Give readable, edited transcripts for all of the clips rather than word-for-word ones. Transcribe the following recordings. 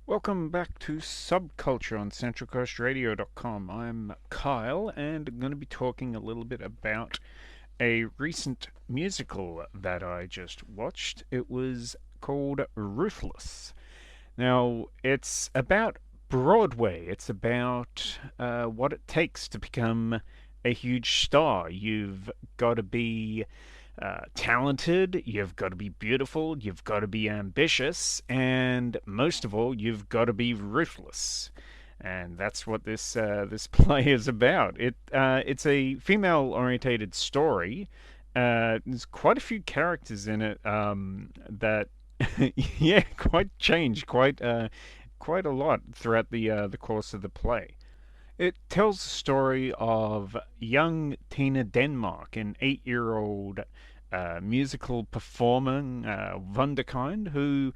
Welcome back to Subculture on CentralCoastRadio.com. I'm Kyle, and I'm going to be talking a little bit about a recent musical that I just watched. It was called Ruthless. Now, it's about Broadway. It's about what it takes to become a huge star. You've got to be talented, you've got to be beautiful, you've got to be ambitious, and most of all, you've got to be ruthless. And that's what this play is about. It's a female-orientated story. There's quite a few characters in it that yeah, quite change, quite a lot throughout the course of the play. It tells the story of young Tina Denmark, an 8-year-old musical performer, Wunderkind, who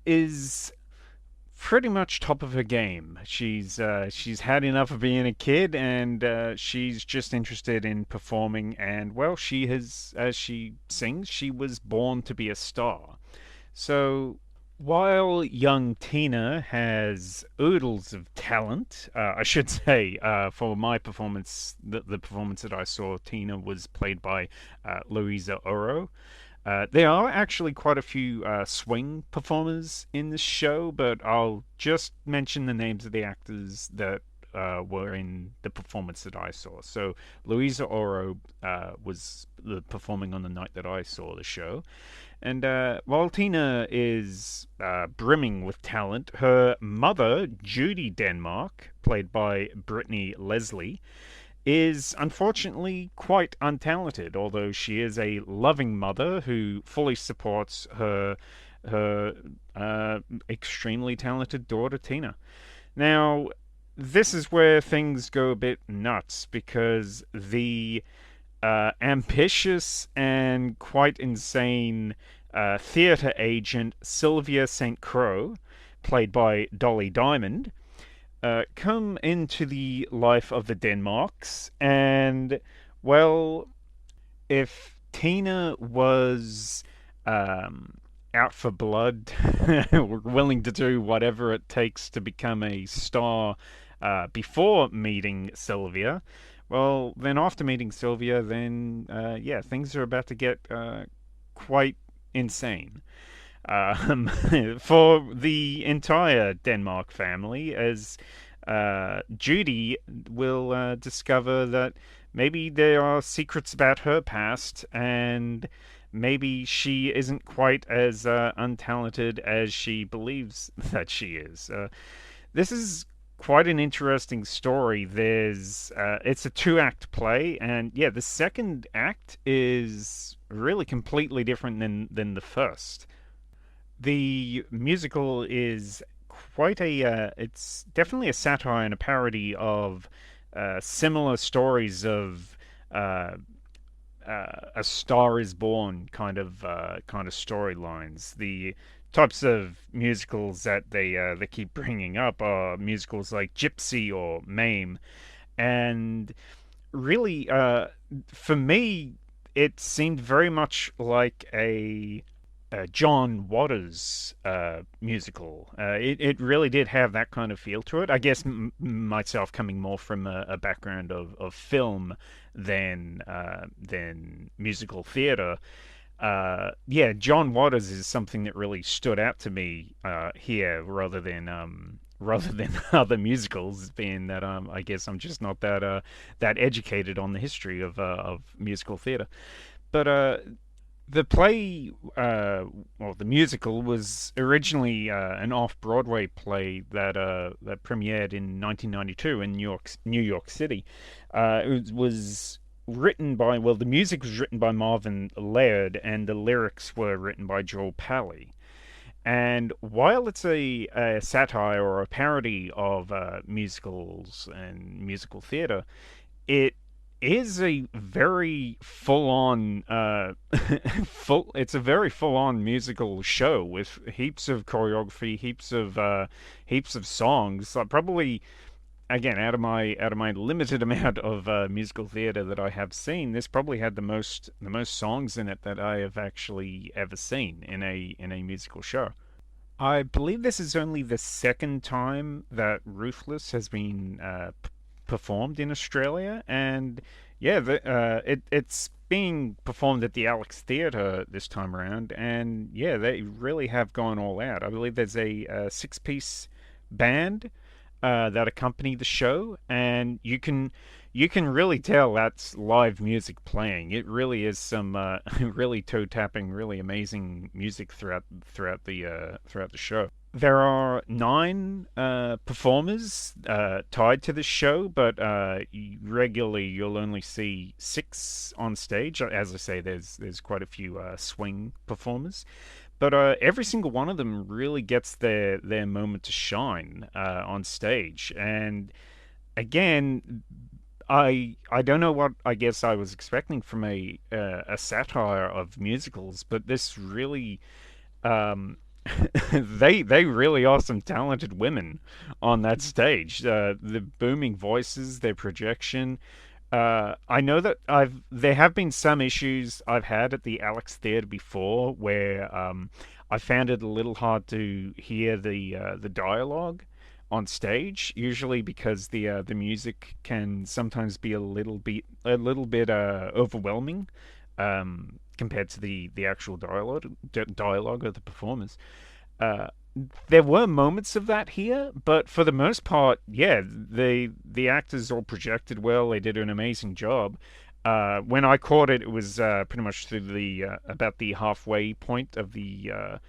is pretty much top of her game. She's had enough of being a kid, and she's just interested in performing. And well, she has, as she sings, she was born to be a star. So while young Tina has oodles of talent, I should say, for my performance, the performance that I saw, Tina was played by Louisa Oro. There are actually quite a few swing performers in this show, but I'll just mention the names of the actors that were in the performance that I saw. So Louisa Oro was performing on the night that I saw the show. And while Tina is brimming with talent, her mother, Judy Denmark, played by Brittany Leslie, is unfortunately quite untalented, although she is a loving mother who fully supports her extremely talented daughter, Tina. Now, this is where things go a bit nuts because the ambitious and quite insane theatre agent Sylvia St. Croix, played by Dolly Diamond, come into the life of the Denmarks. And, well, if Tina was out for blood, willing to do whatever it takes to become a star before meeting Sylvia, well, then after meeting Sylvia, then yeah, things are about to get quite insane. Um, for the entire Denmark family, as Judy will discover that maybe there are secrets about her past, and maybe she isn't quite as untalented as she believes that she is. This is quite an interesting story. It's a two-act play, and yeah, the second act is really completely different than the first. The musical is quite it's definitely a satire and a parody of similar stories of uh, a Star Is Born kind of storylines. The types of musicals that they keep bringing up are musicals like Gypsy or Mame, and really, for me, it seemed very much like a John Waters musical. It really did have that kind of feel to it. I guess myself coming more from a background of film than musical theater. Yeah, John Waters is something that really stood out to me here, rather than other musicals, being that I guess I'm just not that educated on the history of musical theater. But the play, well, the musical was originally an off-Broadway play that premiered in 1992 in New York City. It was written by, well, the music was written by Marvin Laird, and the lyrics were written by Joel Pally. And while it's a satire or a parody of musicals and musical theater, it is a very full-on it's a very full-on musical show with heaps of choreography, heaps of songs. Like, probably, again, out of my limited amount of musical theater that I have seen, this probably had the most songs in it that I have actually ever seen in a musical show. I believe this is only the second time that Ruthless has been performed in Australia, and yeah, it's being performed at the Alex Theatre this time around, and yeah, they really have gone all out. I believe there's a six-piece band that accompany the show, and you can really tell that's live music playing. It really is some really toe tapping, really amazing music throughout the show. There are nine performers tied to the show, but regularly you'll only see six on stage. As I say, there's quite a few swing performers, but every single one of them really gets their moment to shine on stage. And again, I don't know what I guess I was expecting from a satire of musicals, but this really um, they really are some talented women on that stage. The booming voices, their projection. I know that I've there have been some issues I've had at the Alex Theatre before where I found it a little hard to hear the dialogue on stage. Usually because the music can sometimes be a little bit overwhelming compared to the actual dialogue of the performers. Uh, there were moments of that here, but for the most part, yeah, the actors all projected well. They did an amazing job. When I caught it, it was pretty much through the about the halfway point of the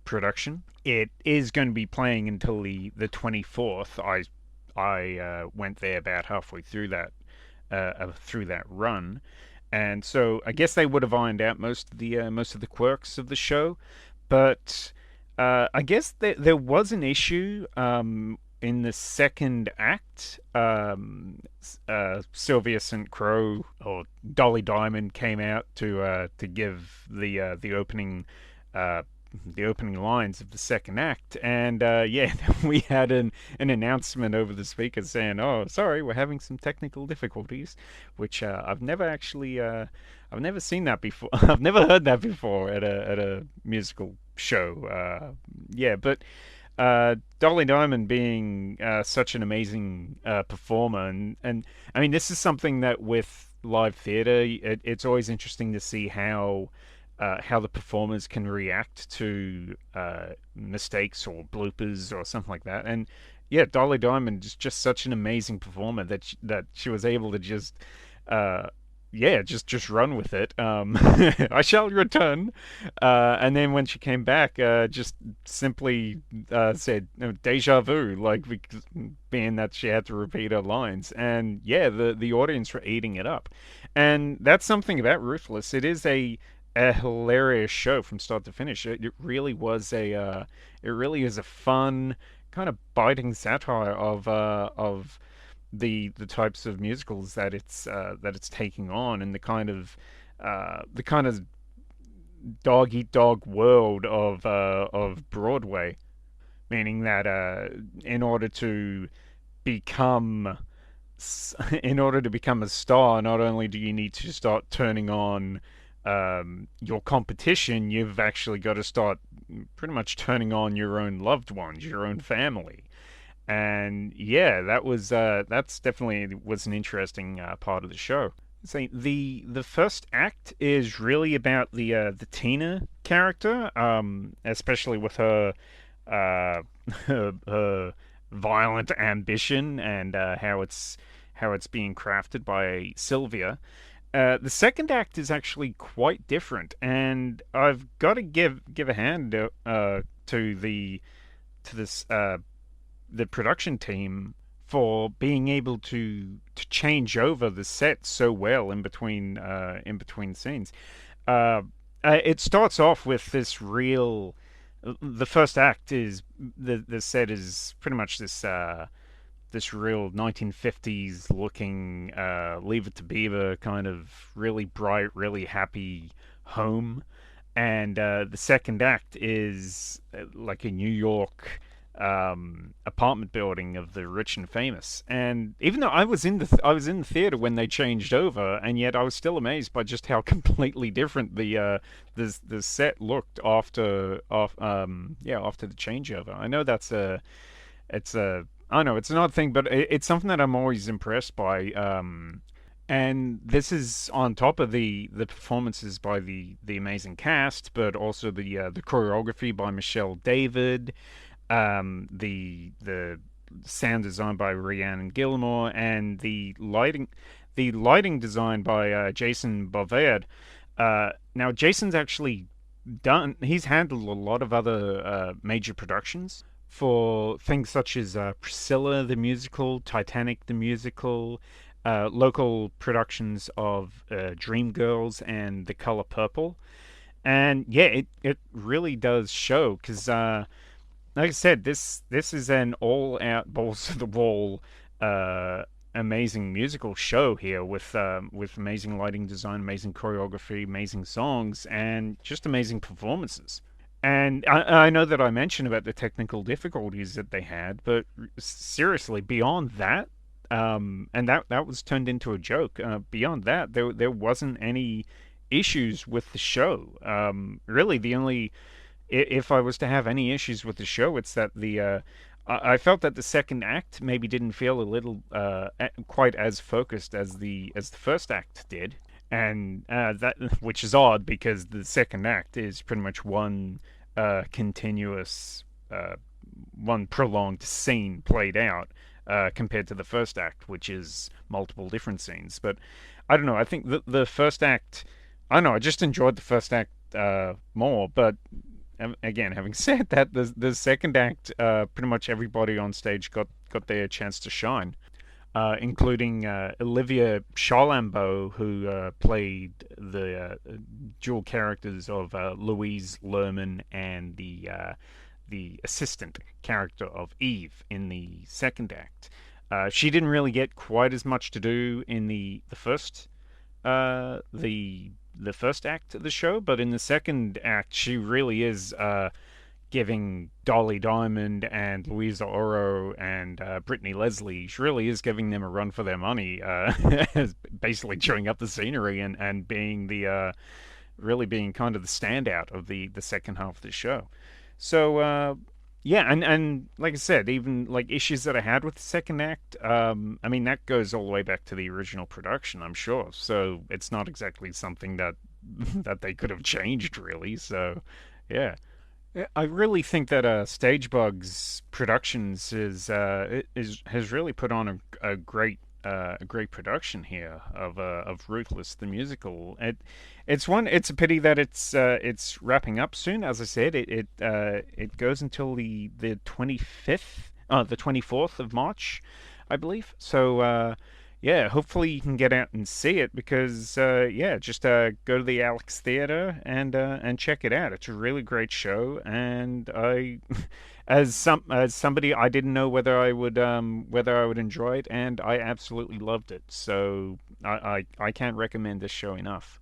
production. It is going to be playing until the 24th. I went there about halfway through that run, and so I guess they would have ironed out most of the quirks of the show, but I guess there was an issue in the second act. Sylvia St. Crow or Dolly Diamond came out to give uh, the opening lines of the second act, and yeah, we had an announcement over the speaker saying, "Oh, sorry, we're having some technical difficulties," which I've never seen that before. I've never heard that before at a musical show. Yeah, but Dolly Diamond being such an amazing performer, and I mean, this is something that with live theater, it's always interesting to see how the performers can react to mistakes or bloopers or something like that. And yeah, Dolly Diamond is just such an amazing performer that she was able to just uh, yeah, just run with it. I shall return, and then when she came back, just simply said "deja vu," like because, being that she had to repeat her lines, and yeah, the audience were eating it up, and that's something about Ruthless. It is a hilarious show from start to finish. It really was it really is a fun kind of biting satire of the types of musicals that it's taking on, and the kind of dog eat dog world of Broadway, meaning that in order to become in order to become a star, not only do you need to start turning on your competition, you've actually got to start pretty much turning on your own loved ones, your own family. And yeah, that's definitely was an interesting part of the show. So the first act is really about the Tina character, especially with her her violent ambition and how it's being crafted by Sylvia. The second act is actually quite different, and I've got to give a hand to this the production team for being able to change over the set so well in between scenes. Uh, it starts off with this real. The first act is the set is pretty much this real 1950s looking Leave It to Beaver kind of really bright, really happy home, and the second act is like a New York apartment building of the rich and famous. And even though I was in the theater when they changed over, and yet I was still amazed by just how completely different the set looked after the changeover. I know it's a I don't know, it's an odd thing, but it's something that I'm always impressed by. And this is on top of the performances by the amazing cast, but also the choreography by Michelle David, the sound design by Rhiannon Gilmore, and the lighting design by Jason Bovaird. Now Jason's actually done he's handled a lot of other major productions for things such as Priscilla the musical, Titanic the musical, local productions of Dreamgirls and The Color Purple. And yeah, it really does show because like I said, this is an all-out, balls to the wall, uh, amazing musical show here with amazing lighting design, amazing choreography, amazing songs, and just amazing performances. And I know that I mentioned about the technical difficulties that they had, but seriously, beyond that, and that was turned into a joke. Beyond that, there wasn't any issues with the show. Really, the only if I was to have any issues with the show, it's that I felt that the second act maybe didn't feel a little quite as focused as the first act did, and that which is odd because the second act is pretty much continuous, uh, one prolonged scene played out. Compared to the first act, which is multiple different scenes. But I don't know. I think the first act. I don't know. I just enjoyed the first act more. But again, having said that, the second act, pretty much everybody on stage got their chance to shine, including Olivia Charlambeau, who played the dual characters of Louise Lerman and the assistant character of Eve in the second act. She didn't really get quite as much to do in the first act of the show, but in the second act, she really is giving Dolly Diamond and Louisa Oro and Brittany Leslie. She really is giving them a run for their money, basically chewing up the scenery and being the really being kind of the standout of the second half of the show. So yeah, and like I said, even like issues that I had with the second act, I mean that goes all the way back to the original production, I'm sure. So it's not exactly something that that they could have changed really. So yeah. Yeah, I really think that Stagebugs Productions is has really put on a great production here of Ruthless the musical. It's a pity that it's wrapping up soon. As I said, it goes until the 25th, the 24th of March, I believe. So yeah, hopefully you can get out and see it because yeah, just go to the Alex Theater and check it out. It's a really great show, and I, as somebody, I didn't know whether I would enjoy it, and I absolutely loved it. So I can't recommend this show enough.